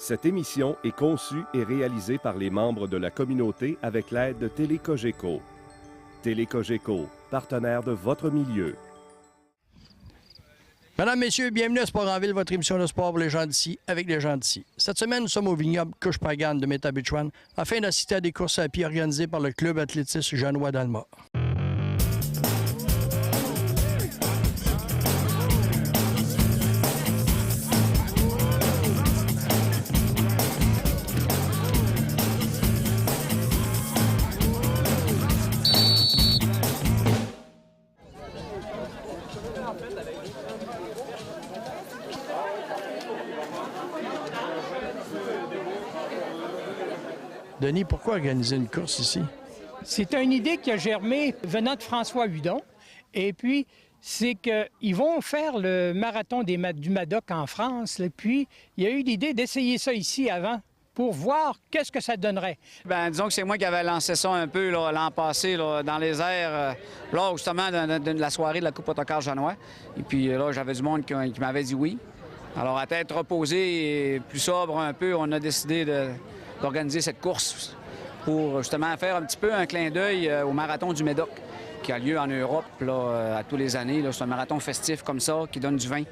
Cette émission est conçue et réalisée par les membres de la communauté avec l'aide de Télécogeco. Télécogeco, partenaire de votre milieu. Mesdames, Messieurs, bienvenue à Sport en Ville, votre émission de sport pour les gens d'ici, avec les gens d'ici. Cette semaine, nous sommes au vignoble Cushpagan de Métabetchouan afin d'assister à des courses à pied organisées par le club athlétisme Jeannois d'Alma. Denis, pourquoi organiser une course ici? C'est une idée qui a germé venant de François Hudon. Et puis, c'est qu'ils vont faire le marathon du Madoc en France. Et puis, il y a eu l'idée d'essayer ça ici avant pour voir qu'est-ce que ça donnerait. Bien, disons que c'est moi qui avais lancé ça un peu l'an passé là, dans les airs, lors justement de la soirée de la Coupe Autocar Jeannois. Et puis là, j'avais du monde qui m'avait dit oui. Alors, à tête reposée et plus sobre un peu, on a décidé d'organiser cette course pour justement faire un petit peu un clin d'œil au marathon du Médoc qui a lieu en Europe là, à tous les années. C'est un marathon festif comme ça qui donne du vin.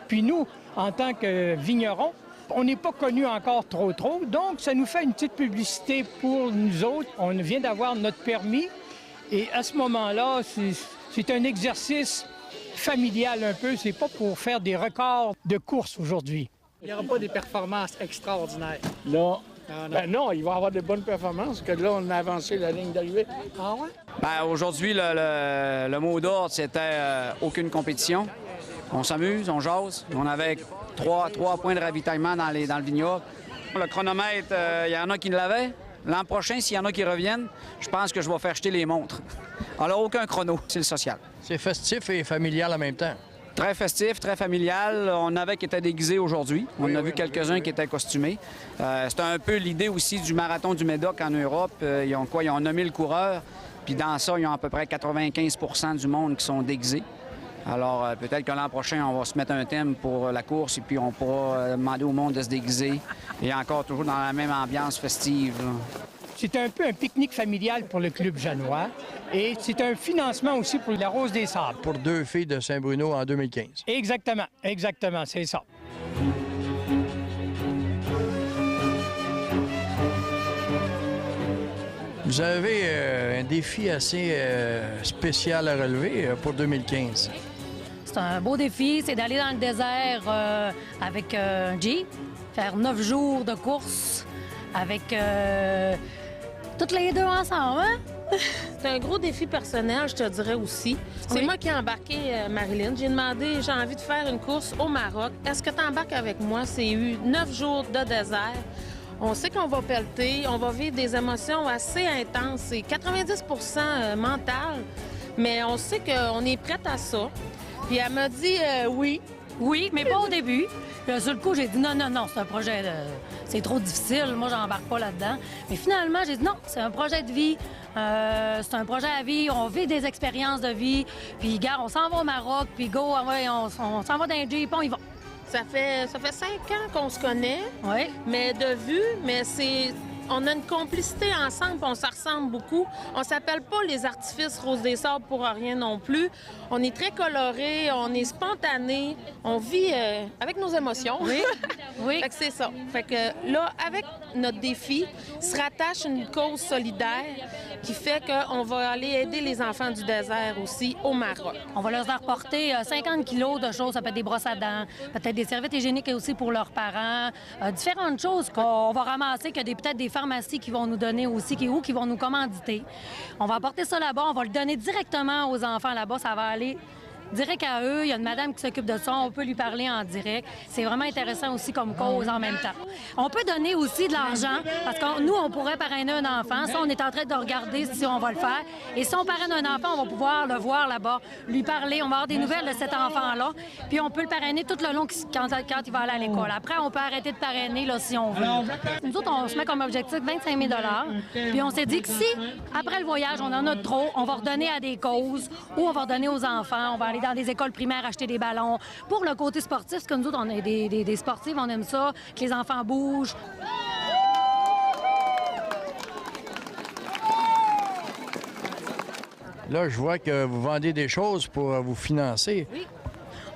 Puis nous, en tant que vignerons, on n'est pas connus encore trop, donc ça nous fait une petite publicité pour nous autres. On vient d'avoir notre permis et à ce moment-là, c'est un exercice familial un peu. C'est pas pour faire des records de course aujourd'hui. Il n'y aura pas des performances extraordinaires. Non. Non, il va y avoir de bonnes performances, que là, on a avancé la ligne d'arrivée. Ah ouais? Bien, aujourd'hui, le mot d'ordre, c'était aucune compétition. On s'amuse, on jase. On avait trois points de ravitaillement dans le vignoble. Le chronomètre, il y en a qui l'avaient. L'an prochain, s'il y en a qui reviennent, je pense que je vais faire jeter les montres. Alors, aucun chrono, c'est le social. C'est festif et familial en même temps. Très festif, très familial. On avait qui étaient déguisés aujourd'hui. On a vu quelques-uns qui étaient costumés. C'était un peu l'idée aussi du marathon du Médoc en Europe. Ils ont nommé le coureur. Puis dans ça, ils ont à peu près 95 % du monde qui sont déguisés. Alors peut-être que l'an prochain, on va se mettre un thème pour la course et puis on pourra demander au monde de se déguiser. Et encore toujours dans la même ambiance festive. Là. C'est un peu un pique-nique familial pour le club jeannois et c'est un financement aussi pour la Rose des Sables. Pour 2 filles de Saint-Bruno en 2015. Exactement, c'est ça. Vous avez un défi assez spécial à relever pour 2015. C'est un beau défi, c'est d'aller dans le désert avec un Jeep, faire 9 jours de course avec toutes les deux ensemble, hein? C'est un gros défi personnel, je te dirais aussi. C'est moi qui ai embarqué Marilyn. J'ai demandé, j'ai envie de faire une course au Maroc. Est-ce que tu embarques avec moi? C'est 9 jours de désert. On sait qu'on va pelleter, on va vivre des émotions assez intenses. C'est 90 % mental, mais on sait qu'on est prête à ça. Puis elle m'a dit oui. Oui, mais pas au début. Puis, sur le coup, j'ai dit non, c'est un projet c'est trop difficile, moi, j'embarque pas là-dedans. Mais finalement, j'ai dit non, c'est un projet de vie, c'est un projet à vie, on vit des expériences de vie. Puis, gars, on s'en va au Maroc, puis go, on s'en va dans un Jeep, on y va. Ça fait 5 ans qu'on se connaît, oui. Mais de vue, mais on a une complicité ensemble, on se ressemble beaucoup. On s'appelle pas les artifices Rose des Sables pour rien non plus. On est très colorés, on est spontanés, on vit avec nos émotions. Oui, oui. Fait que c'est ça. Fait que là, avec notre défi, se rattache une cause solidaire qui fait qu'on va aller aider les enfants du désert aussi au Maroc. On va leur apporter 50 kilos de choses, ça peut être des brosses à dents, peut-être des serviettes hygiéniques aussi pour leurs parents, différentes choses qu'on va ramasser, que peut-être des pharmacies qui vont nous donner aussi, qui vont nous commanditer. On va apporter ça là-bas, on va le donner directement aux enfants là-bas, ça va aller direct à eux. Il y a une madame qui s'occupe de ça, on peut lui parler en direct. C'est vraiment intéressant aussi comme cause en même temps. On peut donner aussi de l'argent, parce que nous, on pourrait parrainer un enfant. Ça, on est en train de regarder si on va le faire. Et si on parraine un enfant, on va pouvoir le voir là-bas, lui parler, on va avoir des nouvelles de cet enfant-là. Puis on peut le parrainer tout le long quand il va aller à l'école. Après, on peut arrêter de parrainer là, si on veut. Nous autres, on se met comme objectif 25 000 $. Puis on s'est dit que si, après le voyage, on en a trop, on va redonner à des causes ou on va redonner aux enfants, on va aller aller dans des écoles primaires acheter des ballons. Pour le côté sportif, parce que nous autres, on est des sportifs, on aime ça, que les enfants bougent. Là, je vois que vous vendez des choses pour vous financer. Oui.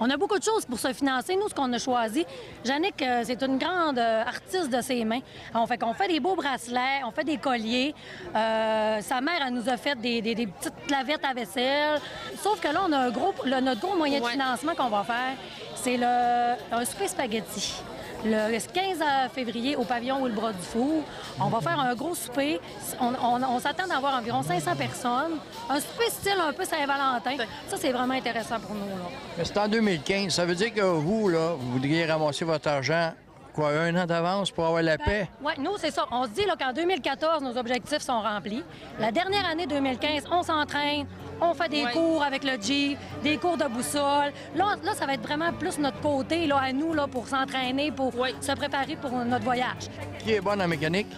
On a beaucoup de choses pour se financer. Nous, ce qu'on a choisi, Jannick, c'est une grande artiste de ses mains. On fait des beaux bracelets, on fait des colliers. Sa mère, elle nous a fait des petites clavettes à vaisselle. Sauf que là, on a notre gros moyen de financement qu'on va faire, c'est un souper spaghetti. Le 15 février, au pavillon ou le Bras du Four, on va faire un gros souper. On s'attend d'avoir environ 500 personnes. Un souper style un peu Saint-Valentin. Ça, c'est vraiment intéressant pour nous, là. Mais c'est en 2015. Ça veut dire que vous, là, vous voudriez ramasser votre argent, quoi, 1 an d'avance pour avoir la paix? Oui, nous, c'est ça. On se dit là, qu'en 2014, nos objectifs sont remplis. La dernière année, 2015, on s'entraîne. On fait des cours avec le Jeep, des cours de boussole. Là, ça va être vraiment plus notre côté, là, à nous, là, pour s'entraîner, pour se préparer pour notre voyage. Qui est bonne en mécanique?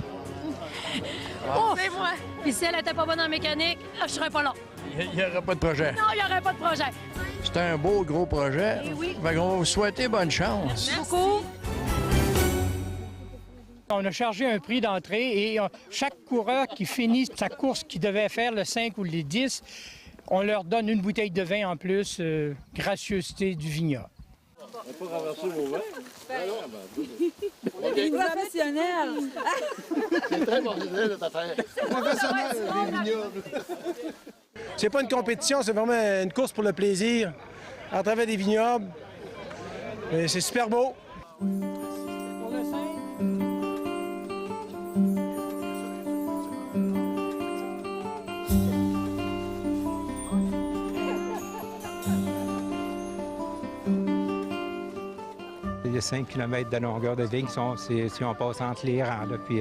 Oh, c'est moi! Puis si elle n'était pas bonne en mécanique, je serais pas là. Il n'y aurait pas de projet. Non, il n'y aurait pas de projet. C'est un beau, gros projet. Eh oui. Fait qu'on va vous souhaiter bonne chance. Merci beaucoup. On a chargé un prix d'entrée et chaque coureur qui finit sa course qui devait faire le 5 ou le 10, on leur donne une bouteille de vin en plus, gracieuseté du vignoble. On peut renverser vos vins? Il est professionnel! C'est très professionnel, cette affaire. Professionnel, les vignobles. C'est pas une compétition, c'est vraiment une course pour le plaisir, à travers des vignobles. Et c'est super beau. Pour le 5. Il y a 5 km de longueur de vigne si on passe entre les rangs. Là, puis,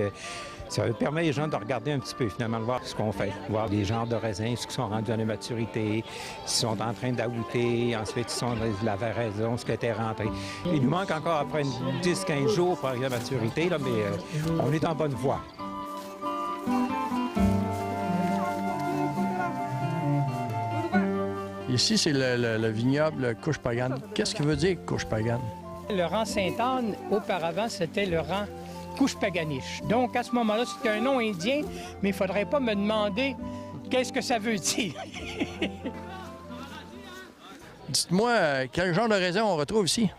ça permet aux gens de regarder un petit peu, finalement, de voir ce qu'on fait. Voir les genres de raisins, ceux qui sont rendus à la maturité, s'ils sont en train d'ajouter, ensuite, ils sont de la varaison, ce qui était rentré. Il nous manque encore après 10-15 jours pour arriver à la maturité, là, mais on est en bonne voie. Ici, c'est le vignoble Couche-Pagane. Qu'est-ce que veut dire Couche-Pagane? Le rang Sainte-Anne, auparavant, c'était le rang Couche-Paganiche. Donc, à ce moment-là, c'était un nom indien, mais il ne faudrait pas me demander qu'est-ce que ça veut dire. Dites-moi, quel genre de raisin on retrouve ici?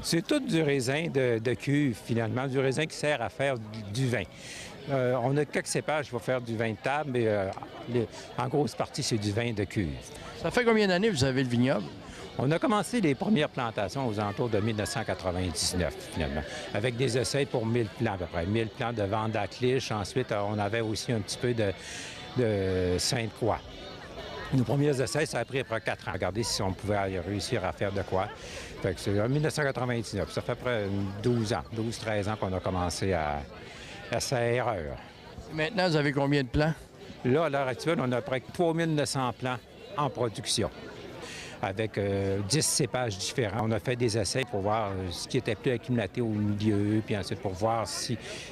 C'est tout du raisin de cuve, finalement, du raisin qui sert à faire du vin. On a quelques cépages qui vont faire du vin de table, mais en grosse partie, c'est du vin de cuve. Ça fait combien d'années que vous avez le vignoble? On a commencé les premières plantations aux alentours de 1999, finalement, avec des essais pour 1000 plants à peu près. 1000 plants de vente d'Atliche. Ensuite, on avait aussi un petit peu de Sainte-Croix. Nos premiers essais, ça a pris à peu près 4 ans. Regardez si on pouvait réussir à faire de quoi. Fait que c'est en 1999. Ça fait à peu près 12 ans, 12-13 ans qu'on a commencé à cette erreur. Maintenant, vous avez combien de plants? Là, à l'heure actuelle, on a à peu près 3900 plants en production, avec 10 cépages différents. On a fait des essais pour voir ce qui était plus accumulaté au milieu, puis ensuite pour voir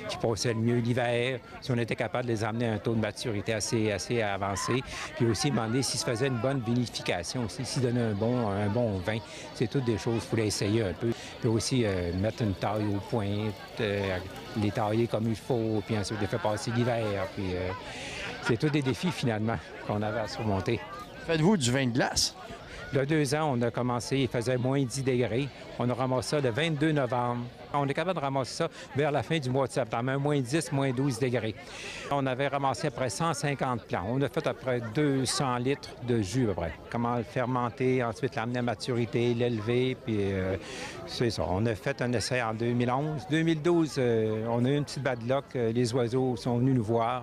qui passait le mieux l'hiver, si on était capable de les amener à un taux de maturité assez avancé, puis aussi demander s'ils se faisaient une bonne vinification aussi, s'ils donnaient un bon vin. C'est toutes des choses qu'il fallait essayer un peu. Puis aussi mettre une taille au point, les tailler comme il faut, puis ensuite les faire passer l'hiver. Puis c'est tous des défis finalement qu'on avait à surmonter. Faites-vous du vin de glace? Il y a 2 ans, on a commencé, il faisait moins 10 degrés. On a ramassé ça le 22 novembre. On est capable de ramasser ça vers la fin du mois de septembre, moins 10, moins 12 degrés. On avait ramassé à peu près 150 plants. On a fait à peu près 200 litres de jus à peu près. Comment le fermenter, ensuite l'amener à maturité, l'élever, puis c'est ça. On a fait un essai en 2011. 2012, on a eu une petite bad luck. Les oiseaux sont venus nous voir.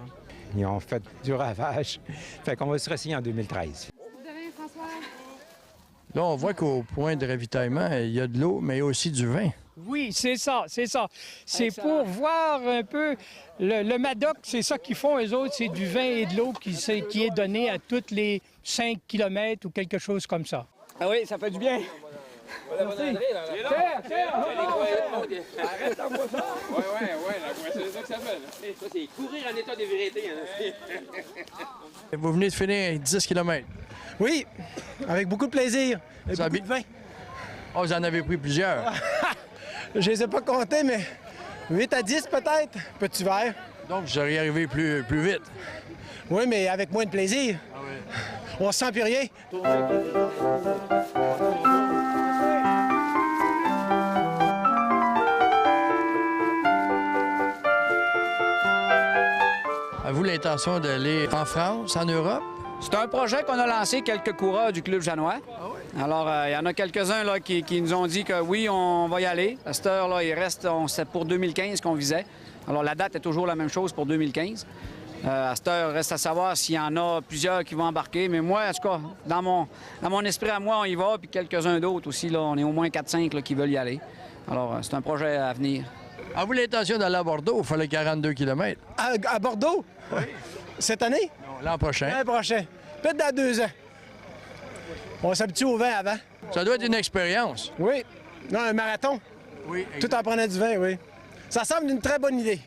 Ils ont fait du ravage. Fait qu'on va se réessayer en 2013. Là, on voit qu'au point de ravitaillement, il y a de l'eau, mais il y a aussi du vin. Oui, c'est ça, c'est ça. C'est pour voir un peu le Madoc, c'est ça qu'ils font, eux autres, c'est du vin et de l'eau qui est donné à toutes les 5 km ou quelque chose comme ça. Ah oui, ça fait du bien. Arrête d'envoyer ça! Oui, c'est ça que ça fait. Ça, c'est courir en état de vérité. Vous venez de finir 10 km. Oui, avec beaucoup de plaisir. Et beaucoup de vin. Oh, vous en avez pris plusieurs. Je les ai pas comptés, mais 8 à 10 peut-être, petit verre. Donc, vous seriez arrivé plus vite. Oui, mais avec moins de plaisir. Ah oui. On se sent plus rien. Avez-vous l'intention d'aller en France, en Europe? C'est un projet qu'on a lancé quelques coureurs du Club Janois. Alors, il y en a quelques-uns là, qui nous ont dit que oui, on va y aller. À cette heure-là, il reste, c'est pour 2015 qu'on visait. Alors, la date est toujours la même chose pour 2015. À cette heure, il reste à savoir s'il y en a plusieurs qui vont embarquer. Mais moi, en tout cas, dans mon esprit à moi, on y va. Puis quelques-uns d'autres aussi. Là, on est au moins 4-5 qui veulent y aller. Alors, c'est un projet à venir. Avez-vous l'intention d'aller à Bordeaux? Il fallait 42 km. À Bordeaux? Oui. Cette année? Non, l'an prochain. L'an prochain. Peut-être dans 2 ans. On s'habitue au vin avant. Ça doit être une expérience. Oui. Non, un marathon. Oui. Tout en prenant du vin, oui. Ça semble une très bonne idée.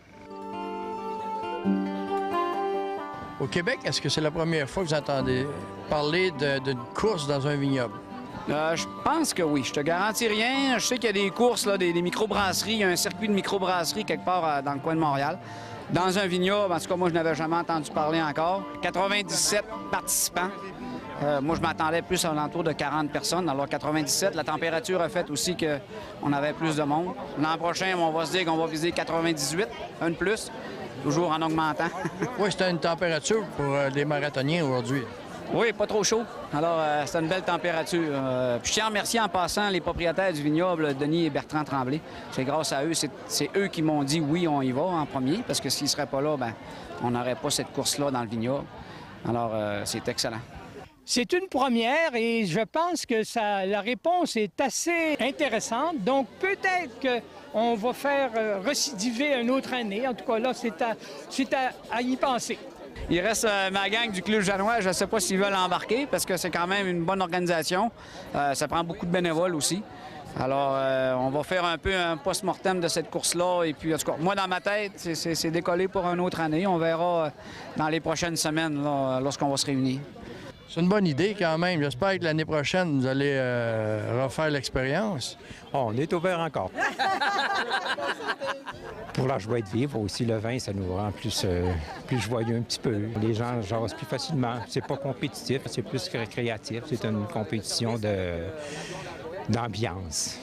Au Québec, est-ce que c'est la première fois que vous entendez parler d'une course dans un vignoble? Je pense que oui. Je te garantis rien. Je sais qu'il y a des courses, là, des microbrasseries. Il y a un circuit de microbrasserie quelque part dans le coin de Montréal. Dans un vignoble, en tout cas, moi, je n'avais jamais entendu parler encore. 97 participants. Moi, je m'attendais plus à l'entour de 40 personnes. Alors, 97, la température a fait aussi qu'on avait plus de monde. L'an prochain, on va se dire qu'on va viser 98, un de plus, toujours en augmentant. Oui, c'était une température pour les marathoniens aujourd'hui. Oui, pas trop chaud. Alors, c'est une belle température. Puis je tiens à remercier en passant les propriétaires du vignoble, Denis et Bertrand Tremblay. C'est grâce à eux, c'est eux qui m'ont dit oui, on y va en premier, parce que s'ils ne seraient pas là, bien, on n'aurait pas cette course-là dans le vignoble. Alors, c'est excellent. C'est une première et je pense que la réponse est assez intéressante. Donc, peut-être qu'on va faire récidiver une autre année. En tout cas, là, c'est à y penser. Il reste ma gang du Club Janois. Je ne sais pas s'ils veulent embarquer parce que c'est quand même une bonne organisation. Ça prend beaucoup de bénévoles aussi. Alors, on va faire un peu un post-mortem de cette course-là. Et puis, en tout cas, moi, dans ma tête, c'est décollé pour une autre année. On verra dans les prochaines semaines là, lorsqu'on va se réunir. C'est une bonne idée quand même. J'espère que l'année prochaine, vous allez refaire l'expérience. Oh, on est ouvert encore. Pour la joie de vivre aussi, le vin, ça nous rend plus joyeux un petit peu. Les gens jasent plus facilement. C'est pas compétitif, c'est plus récréatif. C'est une compétition d'ambiance.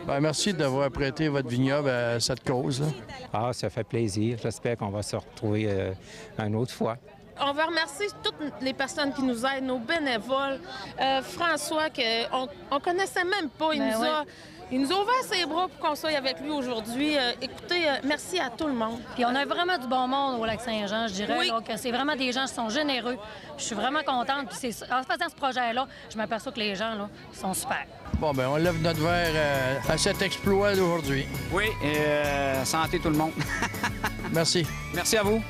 Bien, merci d'avoir prêté votre vignoble à cette cause-là. Ah, ça fait plaisir. J'espère qu'on va se retrouver une autre fois. On veut remercier toutes les personnes qui nous aident, nos bénévoles. François, qu'on connaissait même pas, il nous a ouvert ses bras pour qu'on soit avec lui aujourd'hui. Écoutez, merci à tout le monde. Puis on a vraiment du bon monde au Lac-Saint-Jean, je dirais. Oui. Là, que c'est vraiment des gens qui sont généreux. Je suis vraiment contente. Puis en faisant ce projet-là, je m'aperçois que les gens là, sont super. Bon, bien, on lève notre verre à cet exploit d'aujourd'hui. Oui, et santé tout le monde. Merci. Merci à vous.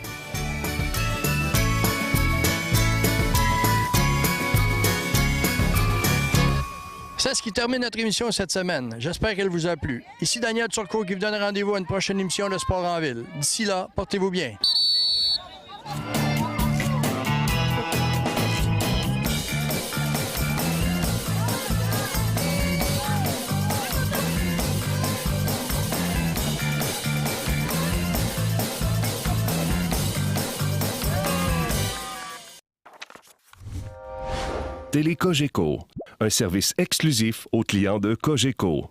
C'est ce qui termine notre émission cette semaine. J'espère qu'elle vous a plu. Ici Daniel Turcot qui vous donne rendez-vous à une prochaine émission de Sport en Ville. D'ici là, portez-vous bien. Télé Cogeco, un service exclusif aux clients de Cogeco.